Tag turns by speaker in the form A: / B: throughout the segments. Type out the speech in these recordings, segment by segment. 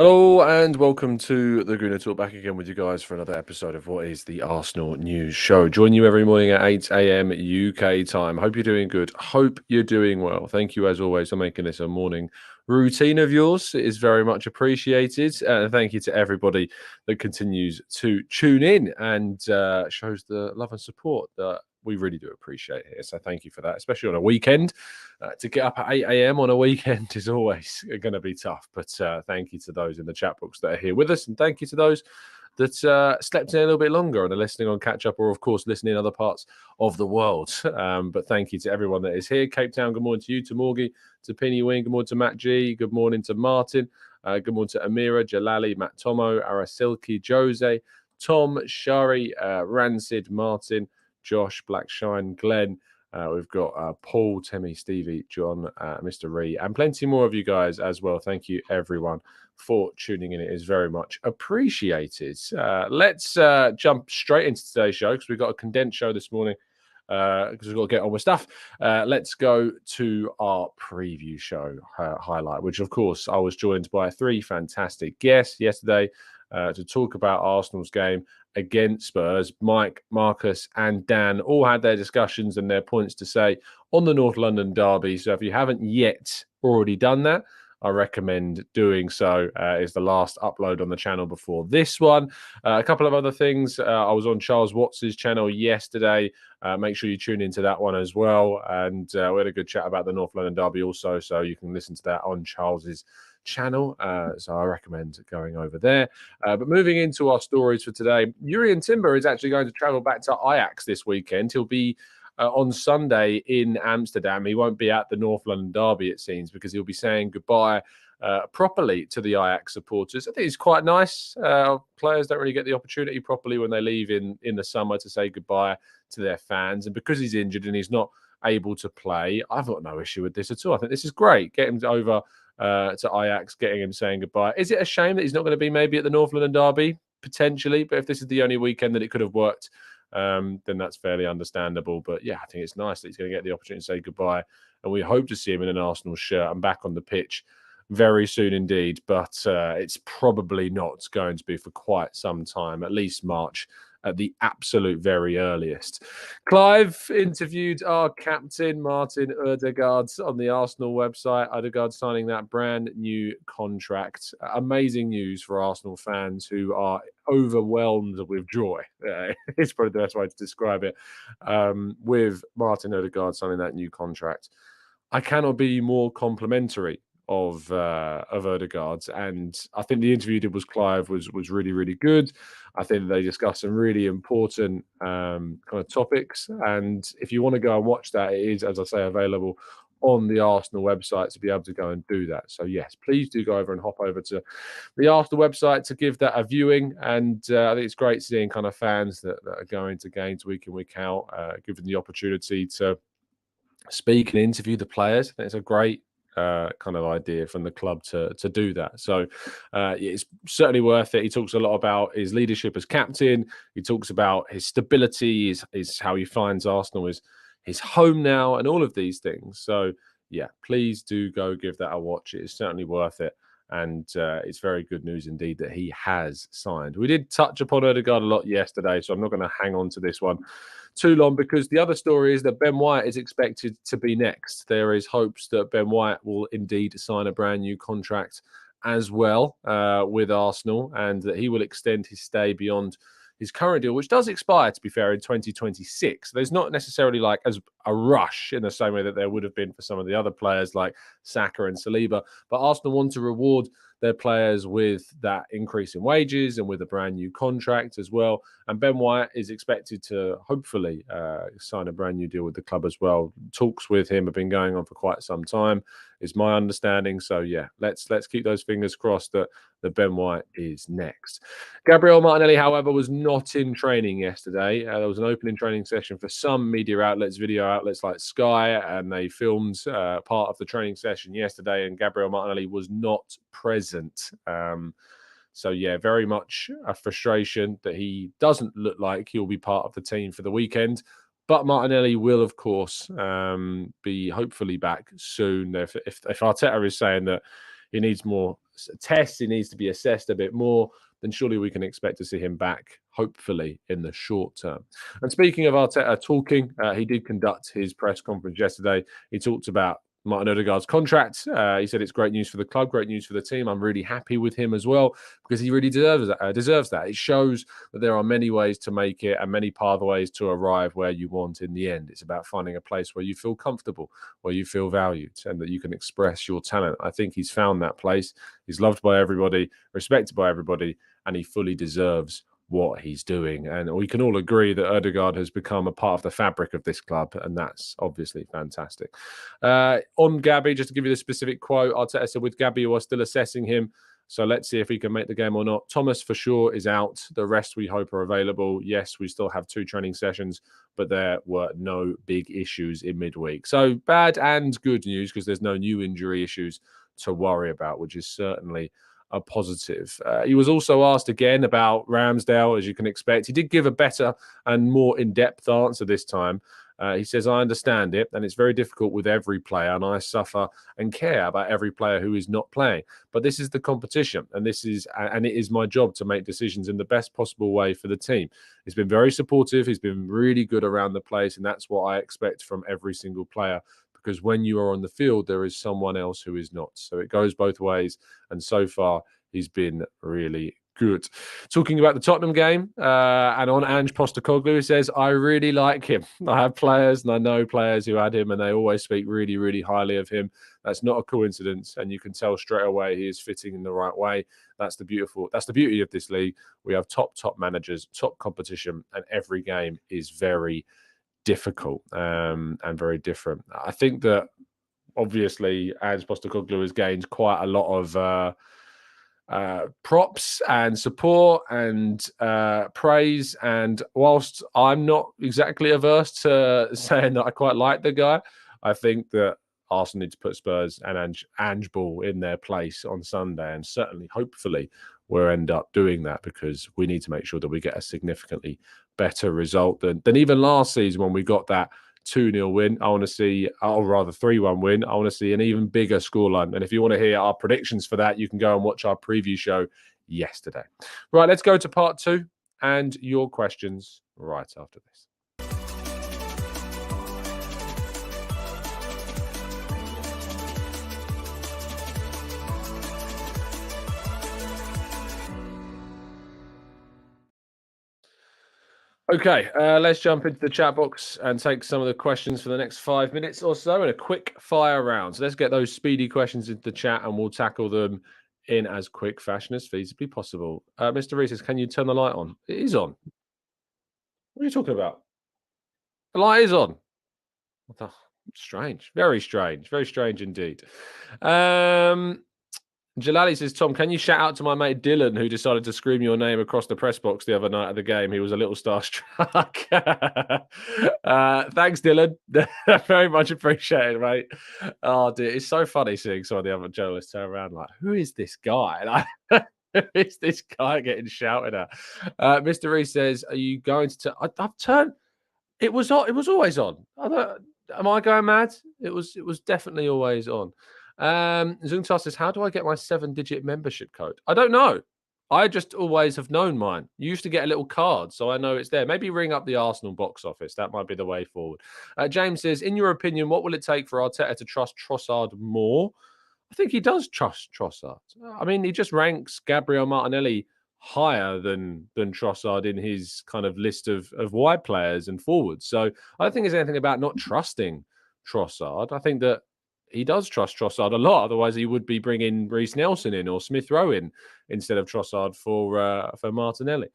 A: Hello and welcome to the Gooner Talk, back again with you guys for another episode of what is the Arsenal News Show. Join you every morning at 8 a.m. UK time. Hope you're doing good. Hope you're doing well. Thank you as always for making this a morning routine of yours. It is very much appreciated. And thank you to everybody that continues to tune in and shows the love and support that we really do appreciate here. So thank you for that, especially on a weekend. To get up at 8 a.m. on a weekend is always going to be tough. But thank you to those in the chat box that are here with us. And thank you to those that slept in a little bit longer and are listening on catch up, or of course listening in other parts of the world. But thank you to everyone that is here. Cape Town, good morning to you, to Morgie, to Penny Wing, good morning to Matt G, good morning to Martin, good morning to Amira, Jalali, Matt Tomo, Arasilki, Jose, Tom, Shari, Rancid, Martin, Josh, Blackshine, Glenn. We've got Paul, Temmie, Stevie, John, Mr. Ree, and plenty more of you guys as well. Thank you, everyone, for tuning in. It is very much appreciated. Let's jump straight into today's show because we've got a condensed show this morning because we've got to get on with stuff. Let's go to our preview show highlight, which, of course, I was joined by three fantastic guests yesterday to talk about Arsenal's game against Spurs. Mike, Marcus, and Dan all had their discussions and their points to say on the North London derby. So if you haven't yet already done that, I recommend doing so. Is the last upload on the channel before this one. A couple of other things. I was on Charles Watts' channel yesterday. Make sure you tune into that one as well. And we had a good chat about the North London derby also, so you can listen to that on Charles's channel. So I recommend going over there. But moving into our stories for today, Jurrien Timber is actually going to travel back to Ajax this weekend. He'll be on Sunday in Amsterdam. He won't be at the North London derby, it seems, because he'll be saying goodbye properly to the Ajax supporters. I think it's quite nice. Players don't really get the opportunity properly when they leave in the summer to say goodbye to their fans. And because he's injured and he's not able to play, I've got no issue with this at all. I think this is great. Get him over to Ajax, getting him saying goodbye. Is it a shame that he's not going to be maybe at the North London derby? Potentially, but if this is the only weekend that it could have worked, then that's fairly understandable. But yeah, I think it's nice that he's going to get the opportunity to say goodbye, and we hope to see him in an Arsenal shirt and back on the pitch very soon indeed. But it's probably not going to be for quite some time, at least March at the absolute very earliest. Clive interviewed our captain, Martin Odegaard, on the Arsenal website. Odegaard signing that brand new contract. Amazing news for Arsenal fans who are overwhelmed with joy. It's probably the best way to describe it. With Martin Odegaard signing that new contract, I cannot be more complimentary of Odegaard's, and I think the interview did was Clive was really, really good. I think they discussed some really important kind of topics, and if you want to go and watch that, it is, as I say, available on the Arsenal website to be able to go and do that. So yes, please do go over and hop over to the Arsenal website to give that a viewing. And I think it's great seeing kind of fans that are going to games week in, week out, given the opportunity to speak and interview the players. I think it's a great kind of idea from the club to do that. So it's certainly worth it. He talks a lot about his leadership as captain. He talks about his stability, is how he finds Arsenal is his home now, and all of these things. So yeah, please do go give that a watch. It is certainly worth it. And it's very good news indeed that he has signed. We did touch upon Odegaard a lot yesterday, so I'm not going to hang on to this one too long, because the other story is that Ben White is expected to be next. There is hopes that Ben White will indeed sign a brand new contract as well with Arsenal, and that he will extend his stay beyond his current deal, which does expire, to be fair, in 2026. There's not necessarily like as a rush in the same way that there would have been for some of the other players like Saka and Saliba, but Arsenal want to reward their players with that increase in wages and with a brand new contract as well. And Ben White is expected to hopefully sign a brand new deal with the club as well. Talks with him have been going on for quite some time, is my understanding. So yeah, let's keep those fingers crossed that Ben White is next. Gabriel Martinelli, however, was not in training yesterday. There was an opening training session for some media outlets, video outlets like Sky, and they filmed part of the training session yesterday, and Gabriel Martinelli was not present. So yeah, very much a frustration that he doesn't look like he'll be part of the team for the weekend. But Martinelli will, of course, be hopefully back soon. If Arteta is saying that he needs more tests, he needs to be assessed a bit more, then surely we can expect to see him back, hopefully, in the short term. And speaking of Arteta talking, he did conduct his press conference yesterday. He talked about Martin Odegaard's contract. He said it's great news for the club, great news for the team. I'm really happy with him as well because he really deserves that. It shows that there are many ways to make it and many pathways to arrive where you want in the end. It's about finding a place where you feel comfortable, where you feel valued, and that you can express your talent. I think he's found that place. He's loved by everybody, respected by everybody, and he fully deserves what he's doing. And we can all agree that Odegaard has become a part of the fabric of this club, and that's obviously fantastic. On Gabby, just to give you the specific quote, Arteta said, with Gabby, you are still assessing him, so let's see if he can make the game or not. Thomas, for sure, is out. The rest, we hope, are available. Yes, we still have 2 training sessions, but there were no big issues in midweek. So bad and good news, because there's no new injury issues to worry about, which is certainly a positive. He was also asked again about Ramsdale, as you can expect. He did give a better and more in-depth answer this time. He says, I understand it, and it's very difficult with every player, and I suffer and care about every player who is not playing. But this is the competition, and it is my job to make decisions in the best possible way for the team. He's been very supportive. He's been really good around the place, and that's what I expect from every single player. Because when you are on the field, there is someone else who is not. So it goes both ways. And so far, he's been really good. Talking about the Tottenham game, and on Ange Postecoglou, he says, I really like him. I have players and I know players who had him, and they always speak really, really highly of him. That's not a coincidence. And you can tell straight away he is fitting in the right way. That's the beauty of this league. We have top managers, top competition, and every game is very difficult and very different. I think that obviously Ange Postecoglou has gained quite a lot of props and support and praise. And whilst I'm not exactly averse to saying that I quite like the guy, I think that Arsenal need to put Spurs and Ange Ball in their place on Sunday, and certainly, hopefully, we'll end up doing that, because we need to make sure that we get a significantly better result than even last season when we got that 2-0 win. I want to see, or rather 3-1 win. I want to see an even bigger scoreline. And if you want to hear our predictions for that, you can go and watch our preview show yesterday. Right, let's go to part 2 and your questions right after this. Okay, let's jump into the chat box and take some of the questions for the next 5 minutes or so in a quick fire round. So let's get those speedy questions into the chat and we'll tackle them in as quick fashion as feasibly possible. Mr. Reese says, can you turn the light on? It is on. What are you talking about? The light is on. What the? Strange. Very strange indeed. Jalali says, Tom, can you shout out to my mate Dylan, who decided to scream your name across the press box the other night at the game? He was a little starstruck. Thanks, Dylan. Very much appreciated, mate. Oh, dear. It's so funny seeing some of the other journalists turn around like, who is this guy? Like, who is this guy getting shouted at? Mr. Reese says, are you going to... I've turned... It was on. It was always on. Am I going mad? It was definitely always on. Zungtar says, how do I get my 7-digit membership code? I don't know. I just always have known mine. You used to get a little card, so I know it's there. Maybe ring up the Arsenal box office. That might be the way forward. James says, in your opinion, what will it take for Arteta to trust Trossard more? I think he does trust Trossard. I mean, he just ranks Gabriel Martinelli higher than Trossard in his kind of list of wide players and forwards. So I don't think there's anything about not trusting Trossard. I think that he does trust Trossard a lot. Otherwise, he would be bringing Reece Nelson in or Smith Rowe in instead of Trossard for Martinelli.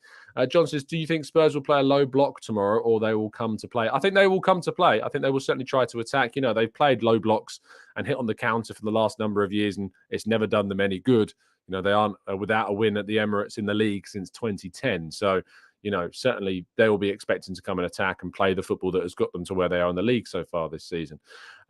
A: John says, do you think Spurs will play a low block tomorrow or they will come to play? I think they will come to play. I think they will certainly try to attack. You know, they've played low blocks and hit on the counter for the last number of years, and it's never done them any good. You know, they aren't without a win at the Emirates in the league since 2010. So, you know, certainly they will be expecting to come and attack and play the football that has got them to where they are in the league so far this season.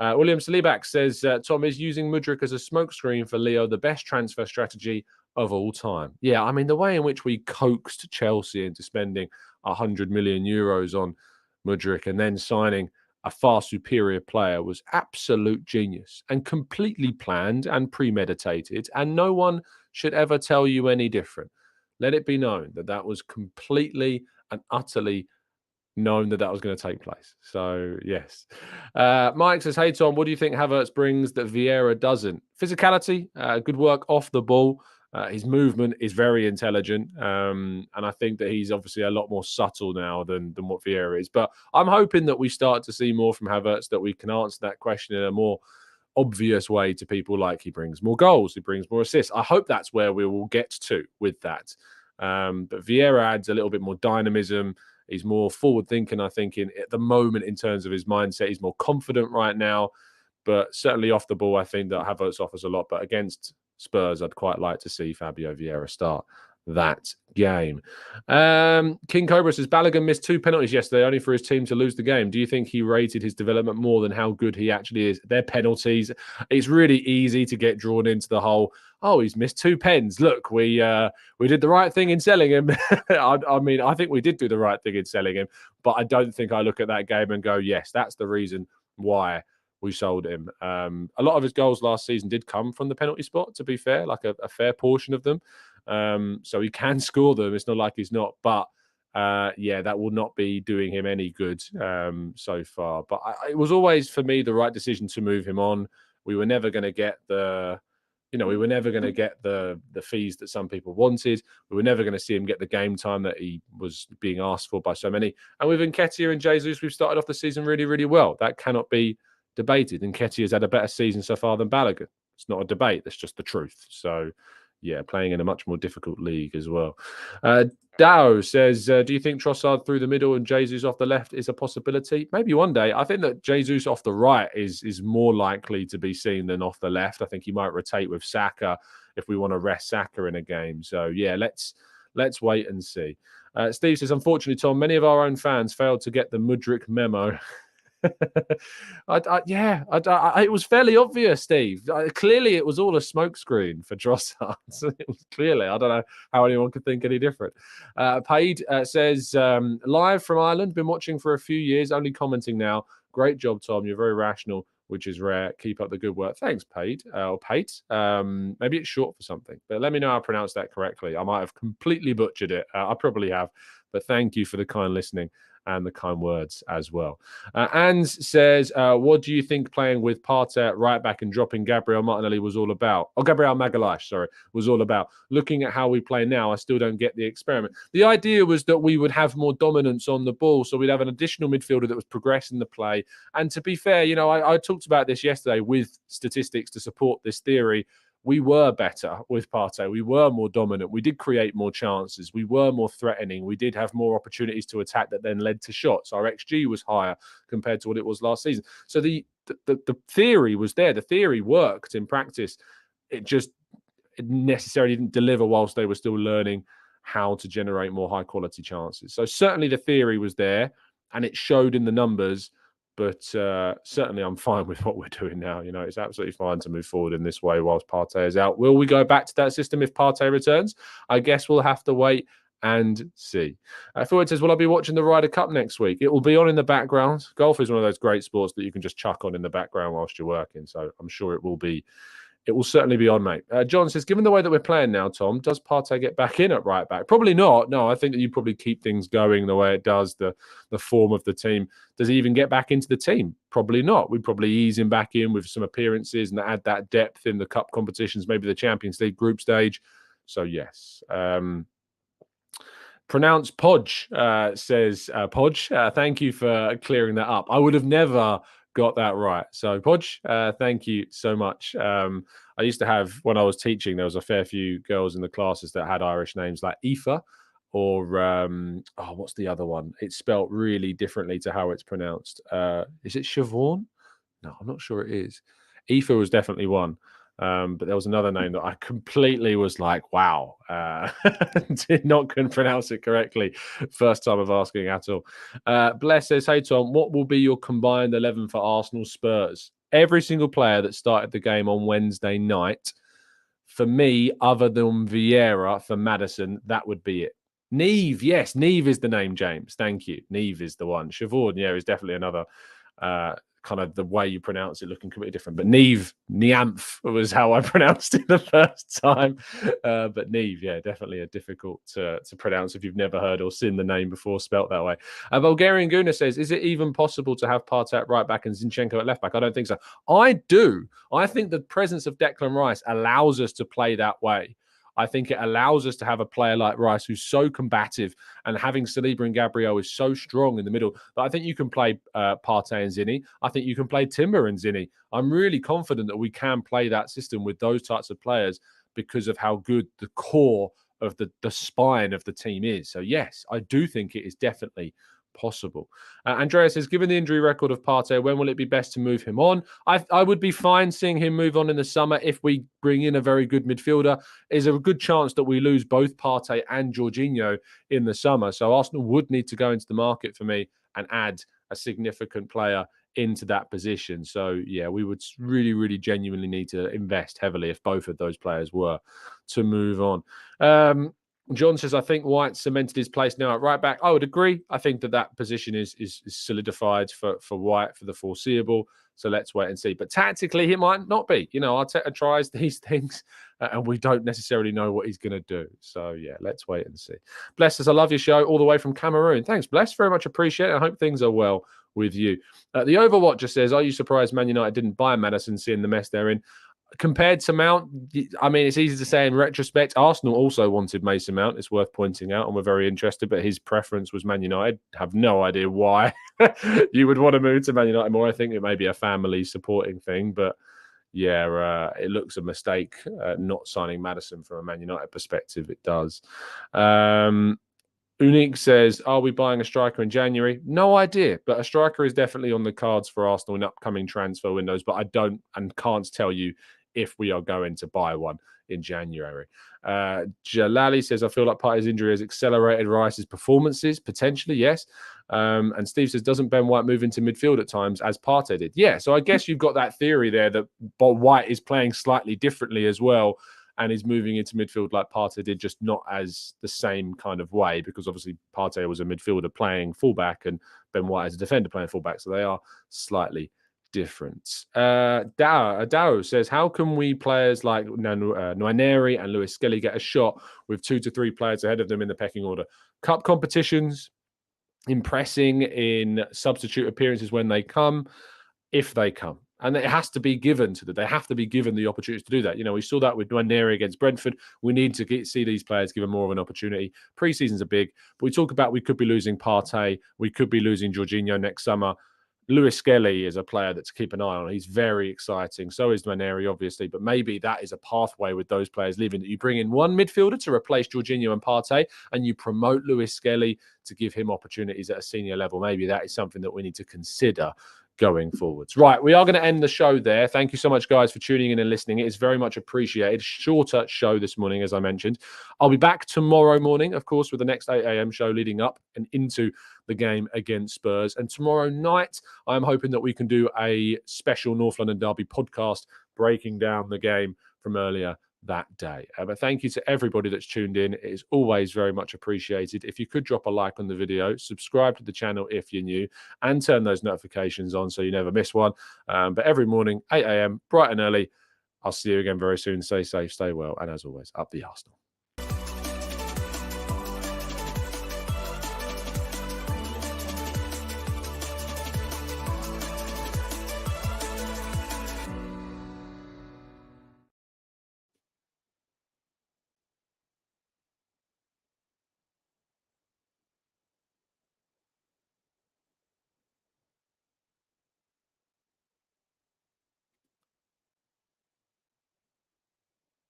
A: William Salibak says, Tom, is using Mudryk as a smokescreen for Leo the best transfer strategy of all time? Yeah, I mean, the way in which we coaxed Chelsea into spending 100 million euros on Mudryk and then signing a far superior player was absolute genius and completely planned and premeditated, and no one should ever tell you any different. Let it be known that that was completely and utterly known that that was going to take place. So, yes. Mike says, hey, Tom, what do you think Havertz brings that Vieira doesn't? Physicality, good work off the ball. His movement is very intelligent. And I think that he's obviously a lot more subtle now than what Vieira is. But I'm hoping that we start to see more from Havertz, that we can answer that question in a more obvious way to people, like he brings more goals, he brings more assists. I hope that's where we will get to with that. But Vieira adds a little bit more dynamism. He's more forward thinking, I think, at the moment in terms of his mindset. He's more confident right now. But certainly off the ball, I think that Havertz offers a lot. But against Spurs, I'd quite like to see Fabio Vieira start that game. King Cobra says, Balogun missed 2 penalties yesterday only for his team to lose the game. Do you think he rated his development more than how good he actually is? They're penalties. It's really easy to get drawn into the whole, oh, he's missed 2 pens. Look, we did the right thing in selling him. I mean, I think we did do the right thing in selling him, but I don't think I look at that game and go, yes, that's the reason why we sold him. A lot of his goals last season did come from the penalty spot, to be fair, like a fair portion of them. So he can score them. It's not like he's not, but yeah, that will not be doing him any good so far. But it was always, for me, the right decision to move him on. We were never going to get the fees that some people wanted. We were never going to see him get the game time that he was being asked for by so many. And with Nketiah and Jesus, we've started off the season really, really well. That cannot be debated. Nketiah has had a better season so far than Balogun. It's not a debate. That's just the truth. So, yeah, playing in a much more difficult league as well. Dao says, do you think Trossard through the middle and Jesus off the left is a possibility? Maybe one day. I think that Jesus off the right is more likely to be seen than off the left. I think he might rotate with Saka if we want to rest Saka in a game. So, yeah, let's wait and see. Steve says, unfortunately, Tom, many of our own fans failed to get the Mudryk memo. It was fairly obvious, Steve. Clearly, it was all a smokescreen for Trossard. It was clearly. I don't know how anyone could think any different. Paid says, live from Ireland, been watching for a few years, only commenting now. Great job, Tom. You're very rational, which is rare. Keep up the good work. Thanks, Paid. Or Pate. Maybe it's short for something, but let me know I pronounced that correctly. I might have completely butchered it. I probably have, but thank you for the kind listening and the kind words as well. Ans says, what do you think playing with Partey at right back and dropping Gabriel Martinelli was all about? Or Gabriel Magalhaes, sorry, was all about. Looking at how we play now, I still don't get the experiment. The idea was that we would have more dominance on the ball, so we'd have an additional midfielder that was progressing the play. And to be fair, you know, I talked about this yesterday with statistics to support this theory. We were better with Partey. We were more dominant. We did create more chances. We were more threatening. We did have more opportunities to attack that then led to shots. Our XG was higher compared to what it was last season. So the theory was there. The theory worked in practice. It necessarily didn't deliver whilst they were still learning how to generate more high quality chances. So certainly the theory was there and it showed in the numbers. But certainly I'm fine with what we're doing now. You know, it's absolutely fine to move forward in this way whilst Partey is out. Will we go back to that system if Partey returns? I guess we'll have to wait and see. Forward says, will I be watching the Ryder Cup next week? It will be on in the background. Golf is one of those great sports that you can just chuck on in the background whilst you're working. So I'm sure it will certainly be on, mate. John says, given the way that we're playing now, Tom, does Partey get back in at right back? Probably not. No, I think that you probably keep things going the way it does, the form of the team. Does he even get back into the team? Probably not. We'd probably ease him back in with some appearances and add that depth in the cup competitions, maybe the Champions League group stage. So, yes. Pronounce Podge, says Podge. Thank you for clearing that up. I would have never got that right. So, Podge, thank you so much. I used to have, when I was teaching, there was a fair few girls in the classes that had Irish names like Aoife or, what's the other one? It's spelt really differently to how it's pronounced. Is it Siobhan? No, I'm not sure it is. Aoife was definitely one. But there was another name that I completely was like, wow, couldn't pronounce it correctly. First time of asking at all. Bless says, hey, Tom, what will be your combined 11 for Arsenal Spurs? Every single player that started the game on Wednesday night, for me, other than Vieira for Maddison, that would be it. Neve, yes, Neve is the name, James. Thank you. Neve is the one. Siobhan, yeah, is definitely another kind of the way you pronounce it looking completely different. But Niamf was how I pronounced it the first time. But Neve, yeah, definitely a difficult to pronounce if you've never heard or seen the name before spelt that way. Bulgarian Gooner says, is it even possible to have Partey at right back and Zinchenko at left back? I don't think so. I do. I think the presence of Declan Rice allows us to play that way. I think it allows us to have a player like Rice who's so combative, and having Saliba and Gabriel is so strong in the middle that I think you can play Partey and Zinni. I think you can play Timber and Zinni. I'm really confident that we can play that system with those types of players because of how good the core of the spine of the team is. So yes, I do think it is definitely possible. Andrea says, given the injury record of Partey, when will it be best to move him on? I would be fine seeing him move on in the summer if we bring in a very good midfielder. There's a good chance that we lose both Partey and Jorginho in the summer. So Arsenal would need to go into the market for me and add a significant player into that position. So yeah, we would really, really genuinely need to invest heavily if both of those players were to move on. John says, I think White cemented his place now at right back. I would agree. I think that position is solidified for White for the foreseeable. So let's wait and see. But tactically, he might not be. You know, Arteta tries these things and we don't necessarily know what he's going to do. So yeah, let's wait and see. Bless us. I love your show all the way from Cameroon. Thanks, Bless. Very much appreciate it. I hope things are well with you. The Overwatcher says, are you surprised Man United didn't buy Maddison seeing the mess they're in? Compared to Mount, I mean, it's easy to say in retrospect. Arsenal also wanted Mason Mount. It's worth pointing out, and we're very interested, but his preference was Man United. Have no idea why you would want to move to Man United more. I think it may be a family supporting thing, but yeah, it looks a mistake not signing Maddison from a Man United perspective. It does. Unique says, are we buying a striker in January? No idea, but a striker is definitely on the cards for Arsenal in upcoming transfer windows, but I don't and can't tell you if we are going to buy one in January. Jalali says, I feel like Partey's injury has accelerated Rice's performances. Potentially, yes. And Steve says, doesn't Ben White move into midfield at times as Partey did? Yeah, so I guess you've got that theory there that White is playing slightly differently as well and is moving into midfield like Partey did, just not as the same kind of way, because obviously Partey was a midfielder playing fullback and Ben White is a defender playing fullback, so they are slightly different. Dao says, how can we players like Nwaneri and Lewis Skelly get a shot with 2 to 3 players ahead of them in the pecking order? Cup competitions, impressing in substitute appearances when they come, if they come. And it has to be given to them. They have to be given the opportunity to do that. You know, we saw that with Nwaneri against Brentford. We need to see these players given more of an opportunity. Pre-seasons are big. But we talk about we could be losing Partey. We could be losing Jorginho next summer. Lewis Skelly is a player that to keep an eye on. He's very exciting. So is Nwaneri, obviously. But maybe that is a pathway with those players leaving, that you bring in one midfielder to replace Jorginho and Partey, and you promote Lewis Skelly to give him opportunities at a senior level. Maybe that is something that we need to consider going forwards. Right, we are going to end the show there. Thank you so much, guys, for tuning in and listening. It is very much appreciated. Shorter show this morning, as I mentioned. I'll be back tomorrow morning, of course, with the next 8 a.m. show leading up and into the game against Spurs. And tomorrow night, I'm hoping that we can do a special North London Derby podcast breaking down the game from earlier that day. But thank you to everybody that's tuned in. It is always very much appreciated. If you could drop a like on the video, subscribe to the channel if you're new, and turn those notifications on so you never miss one. But every morning, 8 a.m, bright and early. I'll see you again very soon. Stay safe, stay well, and as always, up the Arsenal.